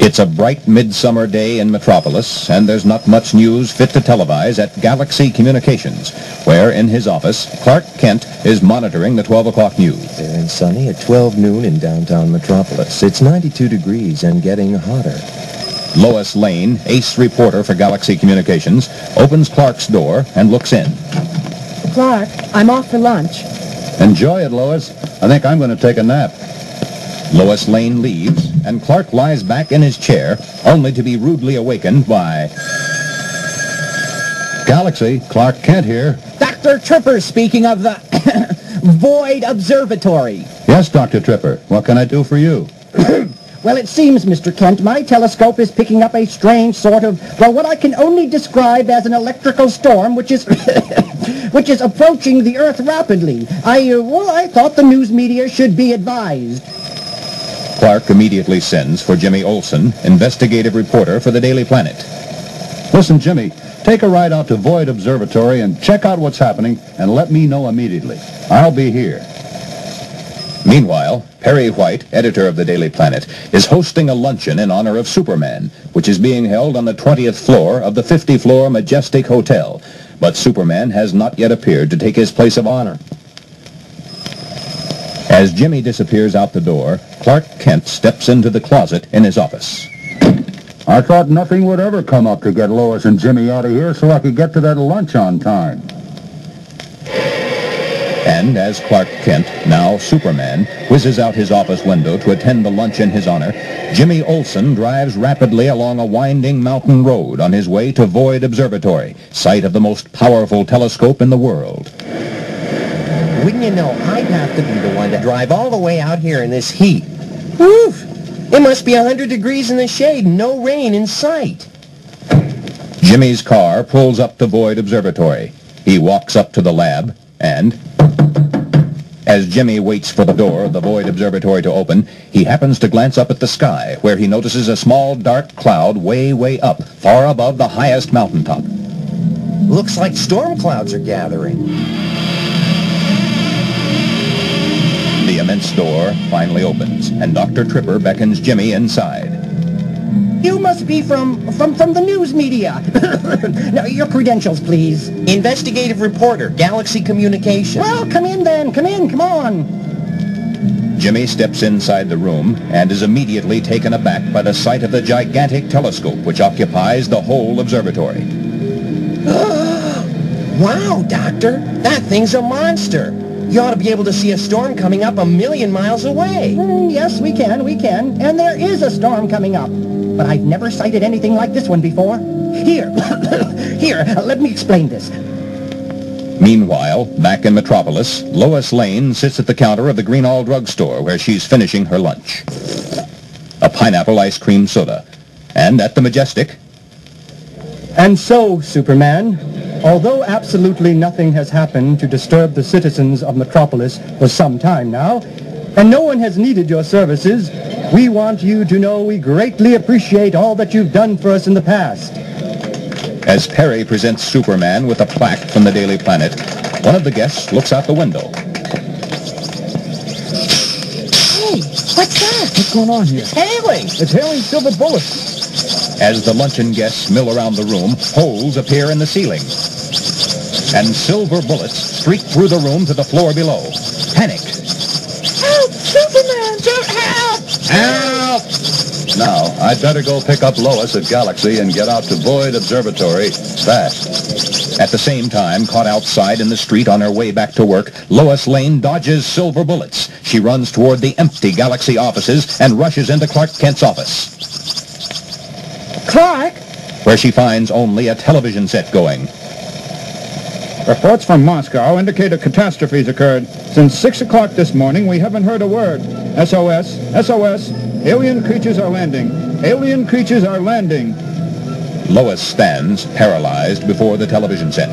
It's a bright midsummer day in Metropolis, and there's not much news fit to televise at Galaxy Communications, where in his office, Clark Kent is monitoring the 12 o'clock news. Fair and sunny at 12 noon in downtown Metropolis. It's 92 degrees and getting hotter. Lois Lane, ace reporter for Galaxy Communications, opens Clark's door and looks in. Clark, I'm off for lunch. Enjoy it, Lois. I think I'm going to take a nap. Lois Lane leaves, and Clark lies back in his chair, only to be rudely awakened by... Galaxy, Clark Kent here. Dr. Tripper speaking of the Void Observatory. Yes, Dr. Tripper. What can I do for you? Well, it seems, Mr. Kent, my telescope is picking up a strange sort of, well, what I can only describe as an electrical storm, which is which is approaching the Earth rapidly. I thought the news media should be advised. Clark immediately sends for Jimmy Olsen, investigative reporter for the Daily Planet. Listen, Jimmy, take a ride out to Void Observatory and check out what's happening and let me know immediately. I'll be here. Meanwhile, Perry White, editor of the Daily Planet, is hosting a luncheon in honor of Superman, which is being held on the 20th floor of the 50-floor Majestic Hotel. But Superman has not yet appeared to take his place of honor. As Jimmy disappears out the door, Clark Kent steps into the closet in his office. I thought nothing would ever come up to get Lois and Jimmy out of here so I could get to that lunch on time. And as Clark Kent, now Superman, whizzes out his office window to attend the lunch in his honor, Jimmy Olsen drives rapidly along a winding mountain road on his way to Void Observatory, site of the most powerful telescope in the world. Wouldn't you know, I'd have to be the one to drive all the way out here in this heat. Oof! It must be 100 degrees in the shade and no rain in sight. Jimmy's car pulls up to Void Observatory. He walks up to the lab, and as Jimmy waits for the door of the Void Observatory to open, he happens to glance up at the sky, where he notices a small dark cloud way up, far above the highest mountaintop. Looks like storm clouds are gathering. The immense door finally opens, and Dr. Tripper beckons Jimmy inside. You must be from the news media. Now, your credentials, please. Investigative reporter, Galaxy Communications. Well, come in then. Come on. Jimmy steps inside the room and is immediately taken aback by the sight of the gigantic telescope which occupies the whole observatory. Wow, Doctor, that thing's a monster. You ought to be able to see a storm coming up 1,000,000 miles away. Yes, we can. And there is a storm coming up. But I've never sighted anything like this one before. Here, let me explain this. Meanwhile, back in Metropolis, Lois Lane sits at the counter of the Greenall drugstore where she's finishing her lunch. A pineapple ice cream soda. And at the Majestic... And so, Superman, although absolutely nothing has happened to disturb the citizens of Metropolis for some time now, and no one has needed your services, we want you to know we greatly appreciate all that you've done for us in the past. As Perry presents Superman with a plaque from the Daily Planet, one of the guests looks out the window. Hey, what's that? What's going on here? It's hailing. It's hailing silver bullets. As the luncheon guests mill around the room, holes appear in the ceiling. And silver bullets streak through the room to the floor below. Panic. Help! Superman! Help! Help! Now, I'd better go pick up Lois at Galaxy and get out to Void Observatory fast. At the same time, caught outside in the street on her way back to work, Lois Lane dodges silver bullets. She runs toward the empty Galaxy offices and rushes into Clark Kent's office, Clark? where she finds only a television set going. Reports from Moscow indicate a catastrophe has occurred. Since 6 o'clock this morning, we haven't heard a word. SOS, SOS, alien creatures are landing. Alien creatures are landing. Lois stands, paralyzed, before the television set.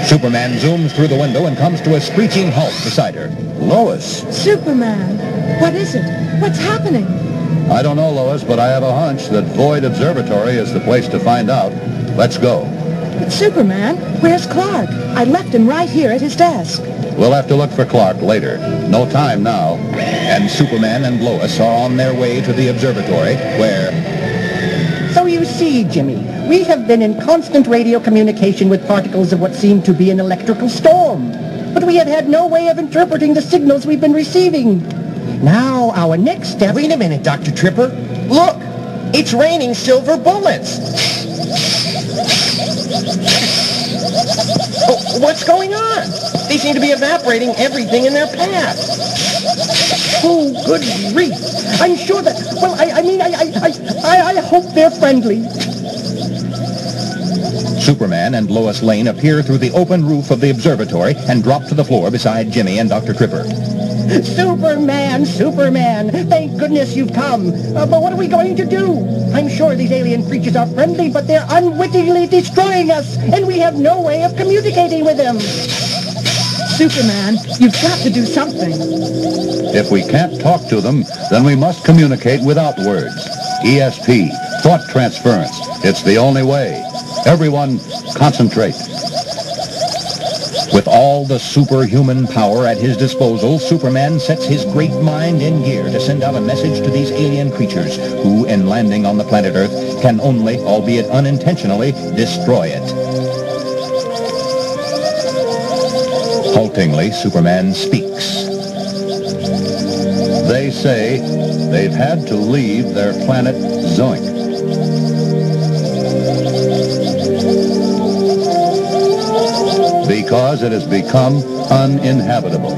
Superman zooms through the window and comes to a screeching halt beside her. Lois? Superman, what is it? What's happening? I don't know, Lois, but I have a hunch that Void Observatory is the place to find out. Let's go. But Superman, where's Clark? I left him right here at his desk. We'll have to look for Clark later. No time now. And Superman and Lois are on their way to the observatory, where... So you see, Jimmy, we have been in constant radio communication with particles of what seemed to be an electrical storm. But we have had no way of interpreting the signals we've been receiving. Now, our next step... Wait a minute, Dr. Tripper. Look! It's raining silver bullets! Oh, what's going on? They seem to be evaporating everything in their path. Oh, good grief. I'm sure that... Well, I hope they're friendly. Superman and Lois Lane appear through the open roof of the observatory and drop to the floor beside Jimmy and Dr. Tripper. Superman, Superman, thank goodness you've come. But what are we going to do? I'm sure these alien creatures are friendly, but they're unwittingly destroying us, and we have no way of communicating with them. Superman, you've got to do something. If we can't talk to them, then we must communicate without words. ESP, thought transference. It's the only way. Everyone, concentrate. With all the superhuman power at his disposal, Superman sets his great mind in gear to send out a message to these alien creatures who, in landing on the planet Earth, can only, albeit unintentionally, destroy it. Haltingly, Superman speaks. They say they've had to leave their planet Zoink. Because it has become uninhabitable.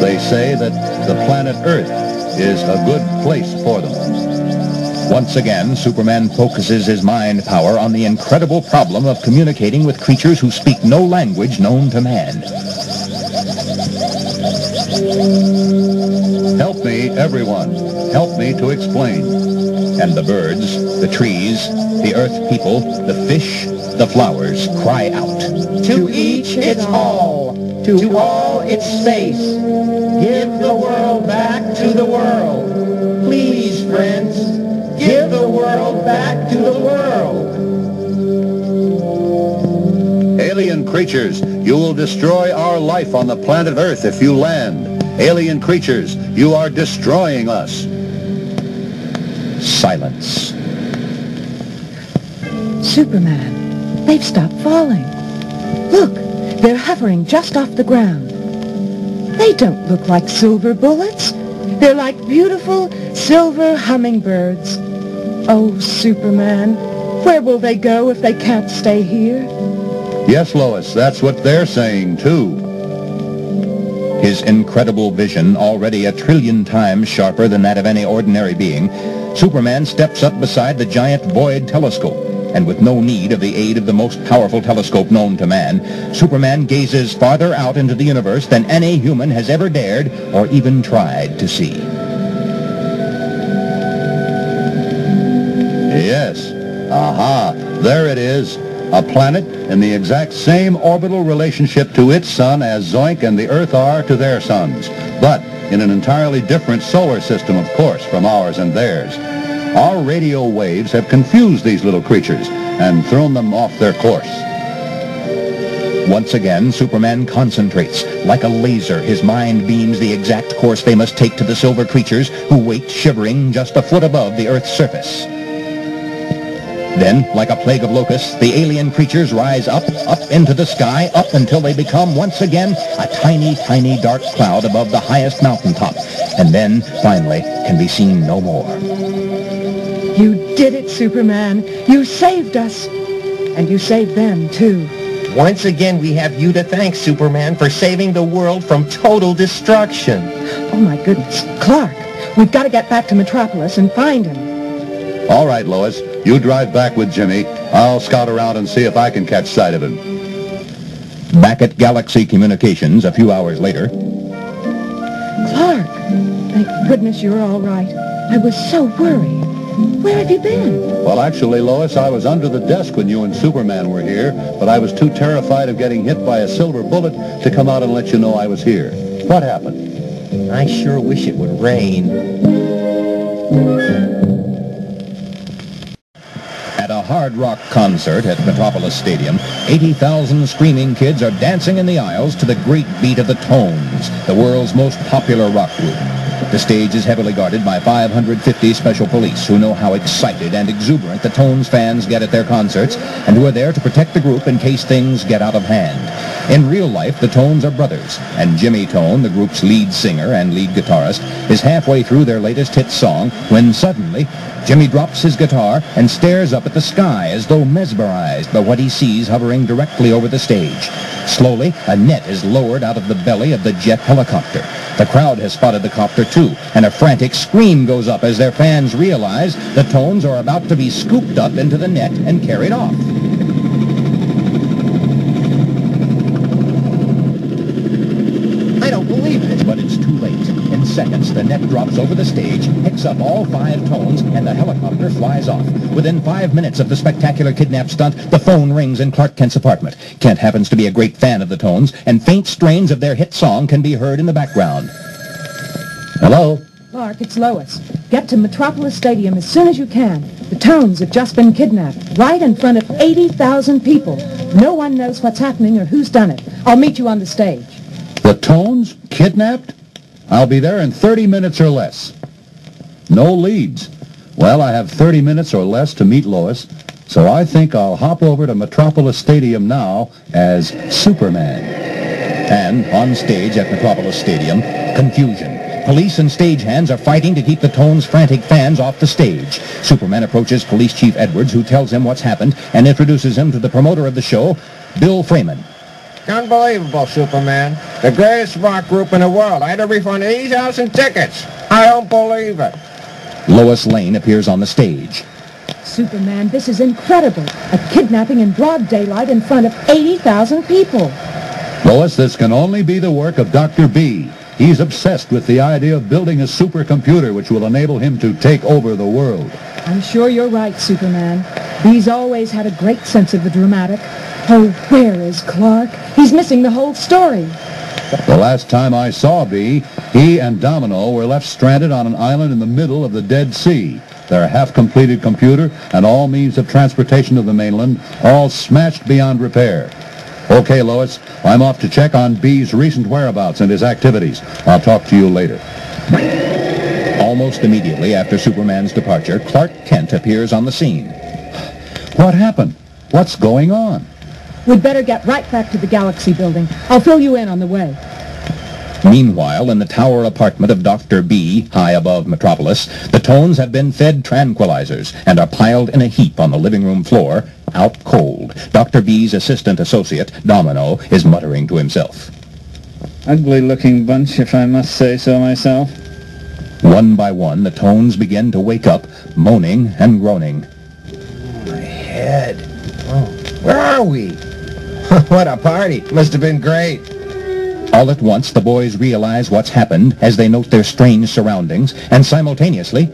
They say that the planet Earth is a good place for them. Once again, Superman focuses his mind power on the incredible problem of communicating with creatures who speak no language known to man. Help me, everyone. Help me to explain. And the birds, the trees, the earth people, the fish, the flowers cry out. To each its all, to all its space. Give the world back to the world. Please, friends, give the world back to the world. Alien creatures, you will destroy our life on the planet Earth if you land. Alien creatures, you are destroying us. Silence. Superman, they've stopped falling. Look, they're hovering just off the ground. They don't look like silver bullets. They're like beautiful silver hummingbirds. Oh, Superman, where will they go if they can't stay here? Yes, Lois, that's what they're saying, too. His incredible vision, already 1 trillion times sharper than that of any ordinary being, Superman steps up beside the giant Void telescope, and with no need of the aid of the most powerful telescope known to man, Superman gazes farther out into the universe than any human has ever dared or even tried to see. Yes. Aha. There it is. A planet in the exact same orbital relationship to its sun as Zoink and the Earth are to their suns, but in an entirely different solar system, of course, from ours and theirs. Our radio waves have confused these little creatures and thrown them off their course. Once again, Superman concentrates. Like a laser, his mind beams the exact course they must take to the silver creatures who wait shivering just a foot above the Earth's surface. Then, like a plague of locusts, the alien creatures rise up into the sky, up until they become once again a tiny, tiny dark cloud above the highest mountaintop, and then, finally, can be seen no more. You did it, Superman. You saved us. And you saved them, too. Once again, we have you to thank, Superman, for saving the world from total destruction. Oh, my goodness. Clark, we've got to get back to Metropolis and find him. All right, Lois. You drive back with Jimmy. I'll scout around and see if I can catch sight of him. Back at Galaxy Communications a few hours later. Clark, thank goodness you're all right. I was so worried. Where have you been? Well, actually, Lois, I was under the desk when you and Superman were here, but I was too terrified of getting hit by a silver bullet to come out and let you know I was here. What happened? I sure wish it would rain. At a hard rock concert at Metropolis Stadium, 80,000 screaming kids are dancing in the aisles to the great beat of the Tones, the world's most popular rock group. The stage is heavily guarded by 550 special police who know how excited and exuberant the Tones fans get at their concerts and who are there to protect the group in case things get out of hand. In real life, the Tones are brothers, and Jimmy Tone, the group's lead singer and lead guitarist, is halfway through their latest hit song when suddenly Jimmy drops his guitar and stares up at the sky as though mesmerized by what he sees hovering directly over the stage. Slowly, a net is lowered out of the belly of the jet helicopter. The crowd has spotted the copter too, and a frantic scream goes up as their fans realize the Tones are about to be scooped up into the net and carried off. I don't believe it. But it's too late. In seconds, the net drops over the stage, picks up all 5 Tones, and the helicopter flies off. Within 5 minutes of the spectacular kidnap stunt, the phone rings in Clark Kent's apartment. Kent happens to be a great fan of the Tones, and faint strains of their hit song can be heard in the background. Hello? Clark, it's Lois. Get to Metropolis Stadium as soon as you can. The Tones have just been kidnapped, right in front of 80,000 people. No one knows what's happening or who's done it. I'll meet you on the stage. The Tones? Kidnapped? I'll be there in 30 minutes or less. No leads. Well, I have 30 minutes or less to meet Lois, so I think I'll hop over to Metropolis Stadium now as Superman. And on stage at Metropolis Stadium, confusion. Police and stagehands are fighting to keep the Tones' frantic fans off the stage. Superman approaches Police Chief Edwards, who tells him what's happened and introduces him to the promoter of the show, Bill Freeman. Unbelievable, Superman. The greatest rock group in the world. I had to refund 80,000 tickets. I don't believe it. Lois Lane appears on the stage. Superman, this is incredible. A kidnapping in broad daylight in front of 80,000 people. Lois, this can only be the work of Dr. B. He's obsessed with the idea of building a supercomputer which will enable him to take over the world. I'm sure you're right, Superman. B's always had a great sense of the dramatic. Oh, where is Clark? He's missing the whole story. The last time I saw B, he and Domino were left stranded on an island in the middle of the Dead Sea. Their half-completed computer and all means of transportation to the mainland all smashed beyond repair. Okay, Lois, I'm off to check on B's recent whereabouts and his activities. I'll talk to you later. Almost immediately after Superman's departure, Clark Kent appears on the scene. What happened? What's going on? We'd better get right back to the Galaxy building. I'll fill you in on the way. Meanwhile, in the tower apartment of Dr. B, high above Metropolis, the Tones have been fed tranquilizers and are piled in a heap on the living room floor, out cold. Dr. B's assistant associate, Domino, is muttering to himself. Ugly-looking bunch, if I must say so myself. One by one, the Tones begin to wake up, moaning and groaning. My head. Oh, where are we? What a party. Must have been great. All at once, the boys realize what's happened as they note their strange surroundings, and simultaneously...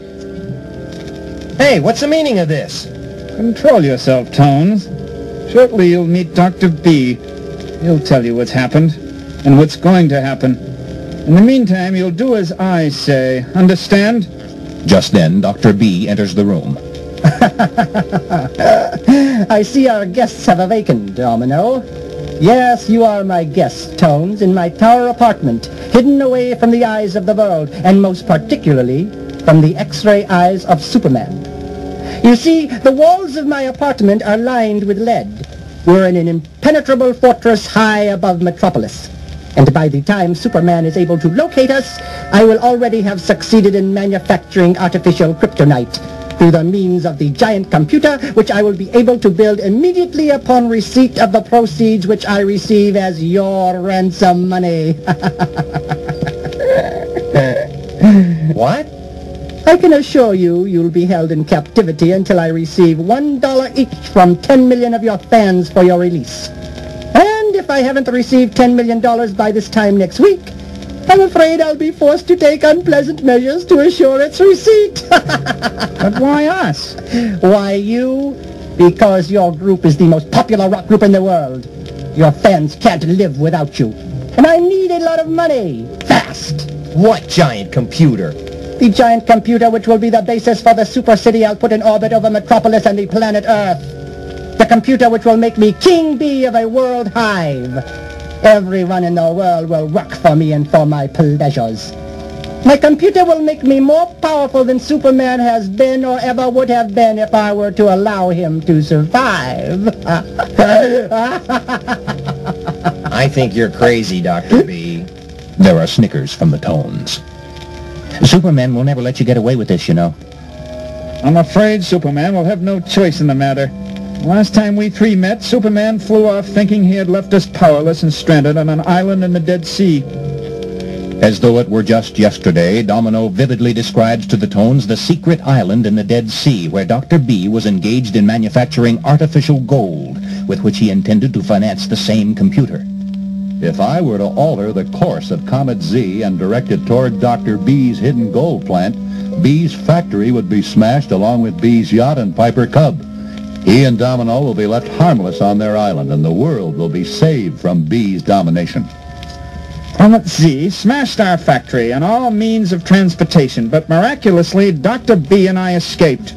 Hey, what's the meaning of this? Control yourself, Tones. Shortly you'll meet Dr. B. He'll tell you what's happened, and what's going to happen. In the meantime, you'll do as I say. Understand? Just then, Dr. B enters the room. I see our guests have awakened, Domino. Yes, you are my guest, Tones, in my tower apartment, hidden away from the eyes of the world, and most particularly from the X-ray eyes of Superman. You see, the walls of my apartment are lined with lead. We're in an impenetrable fortress high above Metropolis. And by the time Superman is able to locate us, I will already have succeeded in manufacturing artificial kryptonite through the means of the giant computer, which I will be able to build immediately upon receipt of the proceeds which I receive as your ransom money. What? I can assure you you'll be held in captivity until I receive $1 each from 10 million of your fans for your release. And if I haven't received $10 million by this time next week, I'm afraid I'll be forced to take unpleasant measures to assure its receipt. But why us? Why you? Because your group is the most popular rock group in the world. Your fans can't live without you. And I need a lot of money. Fast. What giant computer? The giant computer which will be the basis for the super city I'll put in orbit over Metropolis and the planet Earth. The computer which will make me king bee of a world hive. Everyone in the world will work for me and for my pleasures. My computer will make me more powerful than Superman has been or ever would have been if I were to allow him to survive. I think you're crazy, Dr. B. There are snickers from the Tones. Superman will never let you get away with this, you know. I'm afraid Superman will have no choice in the matter. Last time we three met, Superman flew off thinking he had left us powerless and stranded on an island in the Dead Sea. As though it were just yesterday, Domino vividly describes to the Tones the secret island in the Dead Sea where Dr. B was engaged in manufacturing artificial gold with which he intended to finance the same computer. If I were to alter the course of Comet Z and direct it toward Dr. B's hidden gold plant, B's factory would be smashed along with B's yacht and Piper Cub. He and Domino will be left harmless on their island, and the world will be saved from B's domination. Comet Z smashed our factory and all means of transportation, but miraculously, Dr. B and I escaped.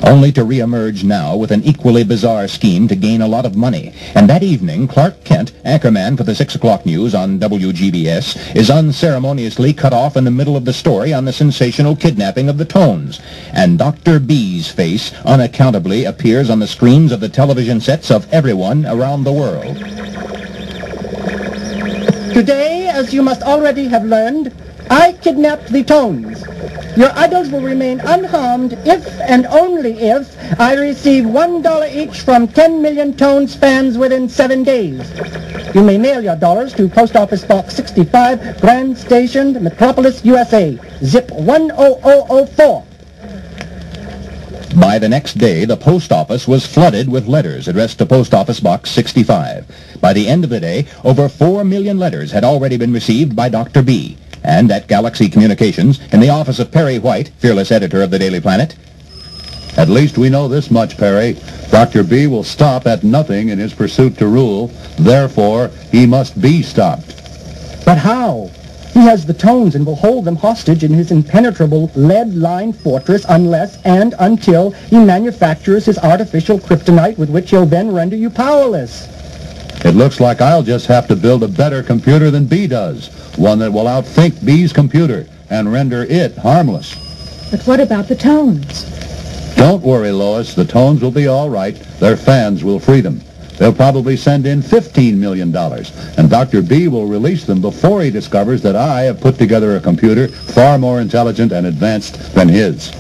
Only to re-emerge now with an equally bizarre scheme to gain a lot of money. And that evening, Clark Kent, anchorman for the 6 o'clock news on WGBS, is unceremoniously cut off in the middle of the story on the sensational kidnapping of the Tones. And Dr. B's face unaccountably appears on the screens of the television sets of everyone around the world. Today, as you must already have learned, I kidnapped the Tones. Your idols will remain unharmed if and only if I receive $1 each from 10 million Tones fans within 7 days. You may mail your dollars to Post Office Box 65, Grand Station, Metropolis, USA. Zip 10004. By the next day, the post office was flooded with letters addressed to Post Office Box 65. By the end of the day, over 4 million letters had already been received by Dr. B. And at Galaxy Communications, in the office of Perry White, fearless editor of the Daily Planet. At least we know this much, Perry. Dr. B will stop at nothing in his pursuit to rule. Therefore, he must be stopped. But how? He has the Tones and will hold them hostage in his impenetrable lead-lined fortress unless and until he manufactures his artificial kryptonite with which he'll then render you powerless. It looks like I'll just have to build a better computer than B does, one that will outthink B's computer and render it harmless. But what about the Tones? Don't worry, Lois. The Tones will be all right. Their fans will free them. They'll probably send in $15 million, and Dr. B will release them before he discovers that I have put together a computer far more intelligent and advanced than his.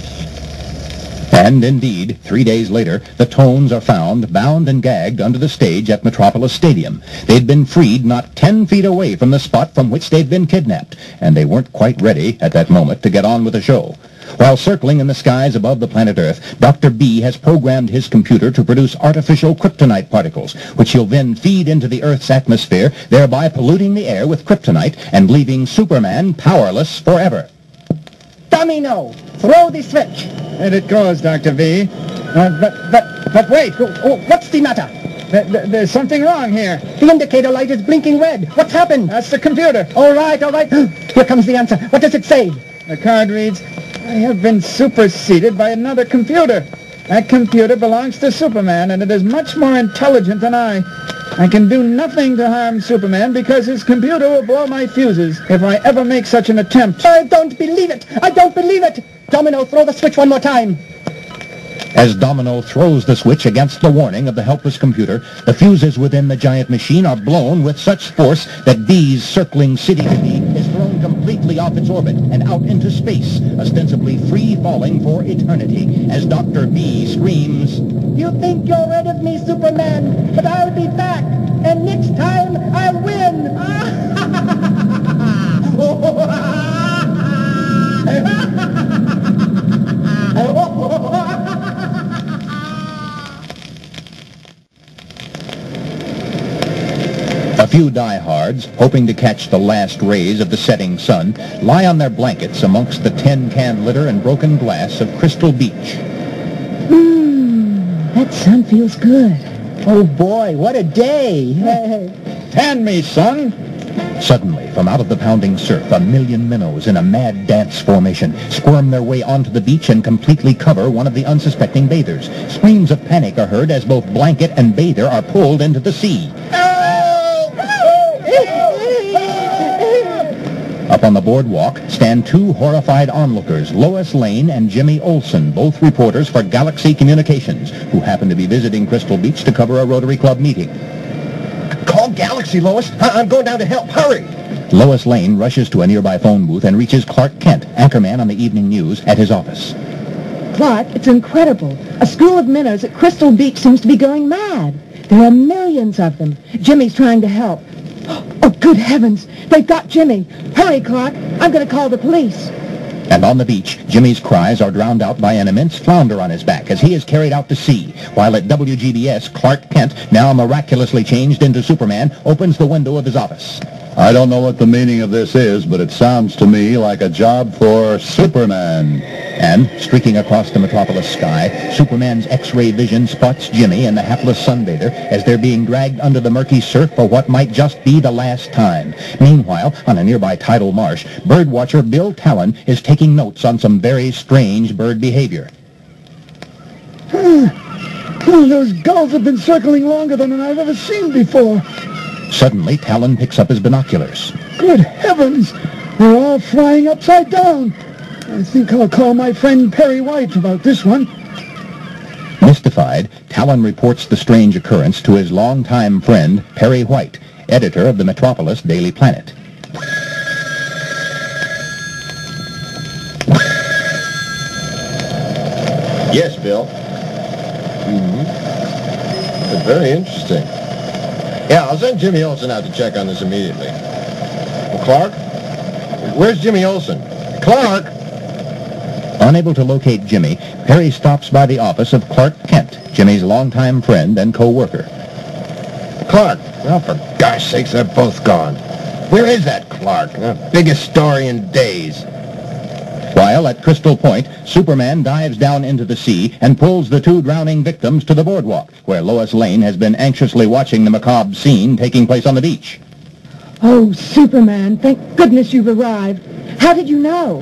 And indeed, 3 days later, the Tones are found, bound and gagged under the stage at Metropolis Stadium. They'd been freed not 10 feet away from the spot from which they'd been kidnapped, and they weren't quite ready at that moment to get on with the show. While circling in the skies above the planet Earth, Dr. B has programmed his computer to produce artificial kryptonite particles, which he'll then feed into the Earth's atmosphere, thereby polluting the air with kryptonite and leaving Superman powerless forever. Domino, throw the switch. And it goes, Dr. B. But wait, What's the matter? there's something wrong here. The indicator light is blinking red. What's happened? That's the computer. All right. Here comes the answer. What does it say? The card reads, I have been superseded by another computer. That computer belongs to Superman, and it is much more intelligent than I. I can do nothing to harm Superman because his computer will blow my fuses if I ever make such an attempt. I don't believe it. Domino, throw the switch one more time. As Domino throws the switch against the warning of the helpless computer, the fuses within the giant machine are blown with such force that B's circling city to be is thrown completely off its orbit and out into space, ostensibly free-falling for eternity, as Dr. B screams, You think you're rid of me, Superman, but I'll be back, and next time I'll win. A few diehards, hoping to catch the last rays of the setting sun, lie on their blankets amongst the tin-can litter and broken glass of Crystal Beach. That sun feels good. Oh boy, what a day. Tan me, son. Suddenly, from out of the pounding surf, a million minnows in a mad dance formation squirm their way onto the beach and completely cover one of the unsuspecting bathers. Screams of panic are heard as both blanket and bather are pulled into the sea. Up on the boardwalk stand two horrified onlookers, Lois Lane and Jimmy Olsen, both reporters for Galaxy Communications, who happen to be visiting Crystal Beach to cover a Rotary Club meeting. Call Galaxy, Lois. I'm going down to help. Hurry! Lois Lane rushes to a nearby phone booth and reaches Clark Kent, anchorman on the evening news, at his office. Clark, it's incredible. A school of minnows at Crystal Beach seems to be going mad. There are millions of them. Jimmy's trying to help. Oh, good heavens! They've got Jimmy! Hurry, Clark! I'm going to call the police. And on the beach, Jimmy's cries are drowned out by an immense flounder on his back as he is carried out to sea, while at WGBS, Clark Kent, now miraculously changed into Superman, opens the window of his office. I don't know what the meaning of this is, but it sounds to me like a job for Superman. And, streaking across the metropolis sky, Superman's X-ray vision spots Jimmy and the hapless sunbather as they're being dragged under the murky surf for what might just be the last time. Meanwhile, on a nearby tidal marsh, birdwatcher Bill Talon is taking notes on some very strange bird behavior. Those gulls have been circling longer than I've ever seen before. Suddenly, Talon picks up his binoculars. Good heavens! They're all flying upside down. I think I'll call my friend Perry White about this one. Mystified, Talon reports the strange occurrence to his longtime friend, Perry White, editor of the Metropolis Daily Planet. Yes, Bill. Very interesting. Yeah, I'll send Jimmy Olsen out to check on this immediately. Well, Clark? Where's Jimmy Olsen? Clark! Unable to locate Jimmy, Perry stops by the office of Clark Kent, Jimmy's longtime friend and co-worker. Clark! Oh, for gosh sakes, they're both gone. Where is that Clark? Biggest story in days. While at Crystal Point, Superman dives down into the sea and pulls the two drowning victims to the boardwalk, where Lois Lane has been anxiously watching the macabre scene taking place on the beach. Oh, Superman, thank goodness you've arrived. How did you know?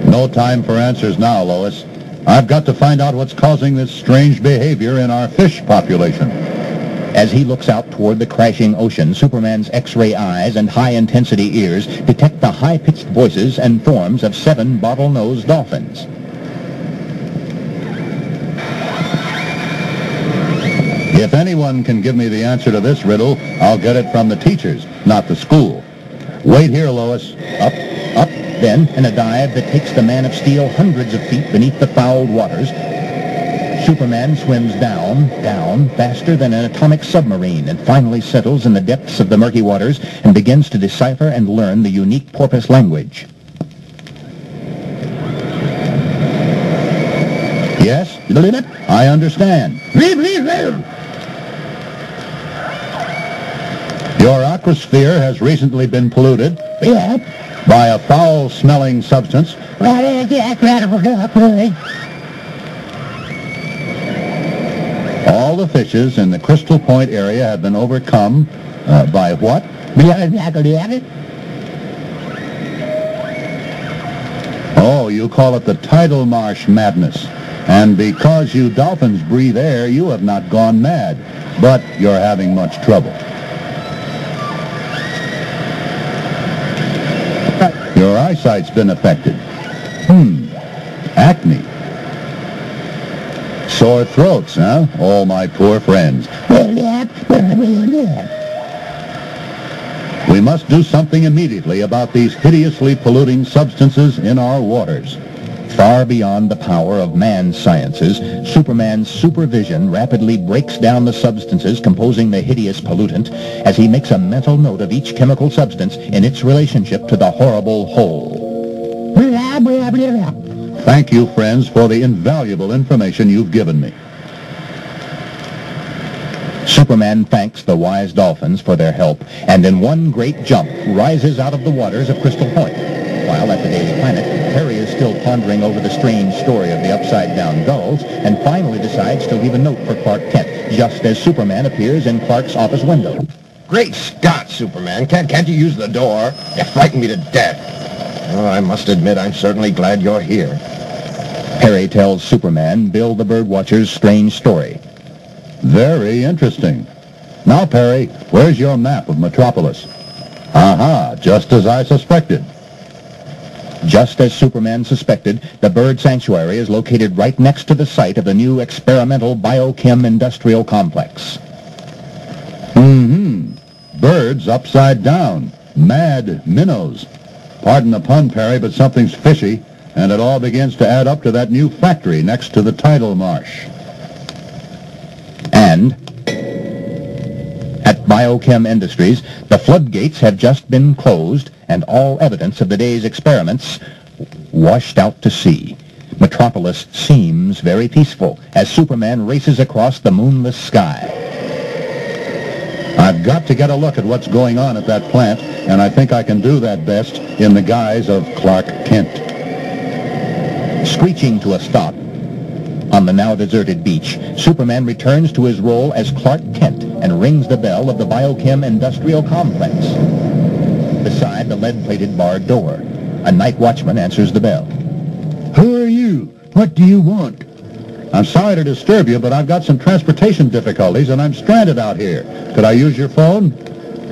No time for answers now, Lois. I've got to find out what's causing this strange behavior in our fish population. As he looks out toward the crashing ocean, Superman's X-ray eyes and high-intensity ears detect the high-pitched voices and forms of 7 bottlenose dolphins. If anyone can give me the answer to this riddle, I'll get it from the teachers, not the school. Wait here, Lois. Up, then, in a dive that takes the Man of Steel hundreds of feet beneath the fouled waters, Superman swims down, faster than an atomic submarine, and finally settles in the depths of the murky waters and begins to decipher and learn the unique porpoise language. Yes? I understand. Your aquasphere has recently been polluted by a foul-smelling substance. All the fishes in the Crystal Point area have been overcome by what? Oh, you call it the tidal marsh madness. And because you dolphins breathe air, you have not gone mad. But you're having much trouble. Your eyesight's been affected. Acne. Sore throats, huh? Oh, my poor friends. We must do something immediately about these hideously polluting substances in our waters. Far beyond the power of man's sciences, Superman's supervision rapidly breaks down the substances composing the hideous pollutant as he makes a mental note of each chemical substance in its relationship to the horrible whole. Thank you, friends, for the invaluable information you've given me. Superman thanks the wise dolphins for their help, and in one great jump rises out of the waters of Crystal Point. While at the Daily Planet, Perry is still pondering over the strange story of the upside-down gulls, and finally decides to leave a note for Clark Kent, just as Superman appears in Clark's office window. Great Scott, Superman. Can't you use the door? You frighten me to death. Well, I must admit, I'm certainly glad you're here. Perry tells Superman Bill the Birdwatcher's strange story. Very interesting. Now, Perry, where's your map of Metropolis? Aha, just as I suspected. Just as Superman suspected, the bird sanctuary is located right next to the site of the new experimental Biochem Industrial Complex. Birds upside down. Mad minnows. Pardon the pun, Perry, but something's fishy, and it all begins to add up to that new factory next to the tidal marsh. And at Biochem Industries, the floodgates have just been closed and all evidence of the day's experiments washed out to sea. Metropolis seems very peaceful as Superman races across the moonless sky. I've got to get a look at what's going on at that plant, and I think I can do that best in the guise of Clark Kent. Screeching to a stop on the now deserted beach, Superman returns to his role as Clark Kent and rings the bell of the Biochem Industrial Complex. Beside the lead-plated barred door, a night watchman answers the bell. Who are you? What do you want? I'm sorry to disturb you, but I've got some transportation difficulties and I'm stranded out here. Could I use your phone?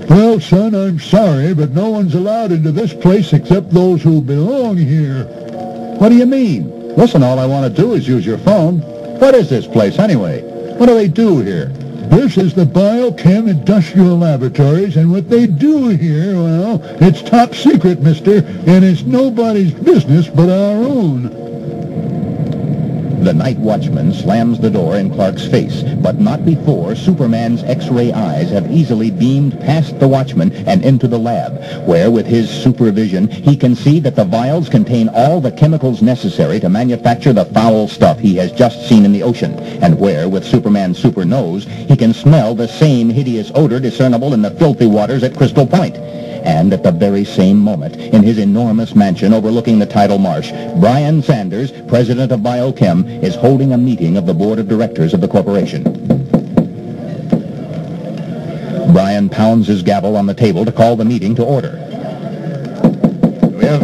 Well, son, I'm sorry, but no one's allowed into this place except those who belong here. What do you mean? Listen, all I want to do is use your phone. What is this place, anyway? What do they do here? This is the Biochem Industrial Laboratories, and what they do here, well, it's top secret, mister, and it's nobody's business but our own. The night watchman slams the door in Clark's face, but not before Superman's X-ray eyes have easily beamed past the watchman and into the lab, where with his supervision he can see that the vials contain all the chemicals necessary to manufacture the foul stuff he has just seen in the ocean, and where with Superman's super nose he can smell the same hideous odor discernible in the filthy waters at Crystal Point. And at the very same moment, in his enormous mansion overlooking the tidal marsh, Brian Sanders, president of Biochem, is holding a meeting of the board of directors of the corporation. Brian pounds his gavel on the table to call the meeting to order. We have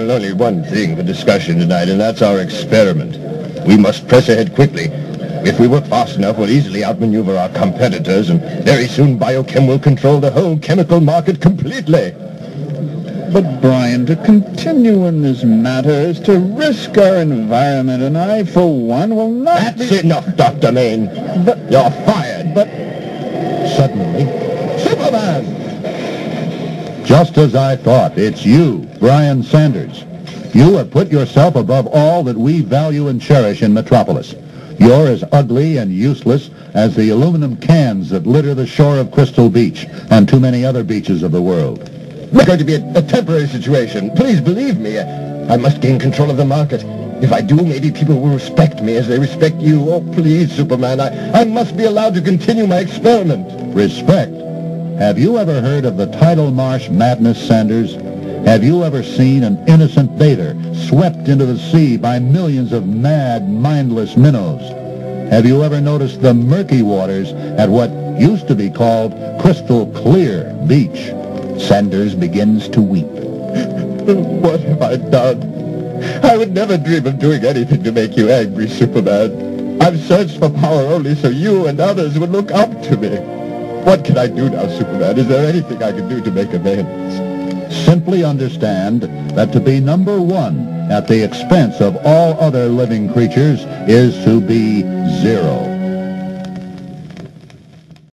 only one thing for discussion tonight, and that's our experiment. We must press ahead quickly. If we work fast enough, we'll easily outmaneuver our competitors, and very soon Biochem will control the whole chemical market completely. But, Brian, to continue in this matter is to risk our environment, and I, for one, will not That's enough, Dr. Main. But you're fired. But suddenly, Superman! Just as I thought, it's you, Brian Sanders. You have put yourself above all that we value and cherish in Metropolis. You're as ugly and useless as the aluminum cans that litter the shore of Crystal Beach and too many other beaches of the world. It's going to be a temporary situation. Please believe me. I must gain control of the market. If I do, maybe people will respect me as they respect you. Oh, please, Superman, I must be allowed to continue my experiment. Respect? Have you ever heard of the tidal marsh madness, Sanders? Have you ever seen an innocent bather swept into the sea by millions of mad, mindless minnows? Have you ever noticed the murky waters at what used to be called Crystal Clear Beach? Sanders begins to weep. What have I done? I would never dream of doing anything to make you angry, Superman. I've searched for power only so you and others would look up to me. What can I do now, Superman? Is there anything I can do to make amends? Simply understand that to be number one at the expense of all other living creatures is to be zero.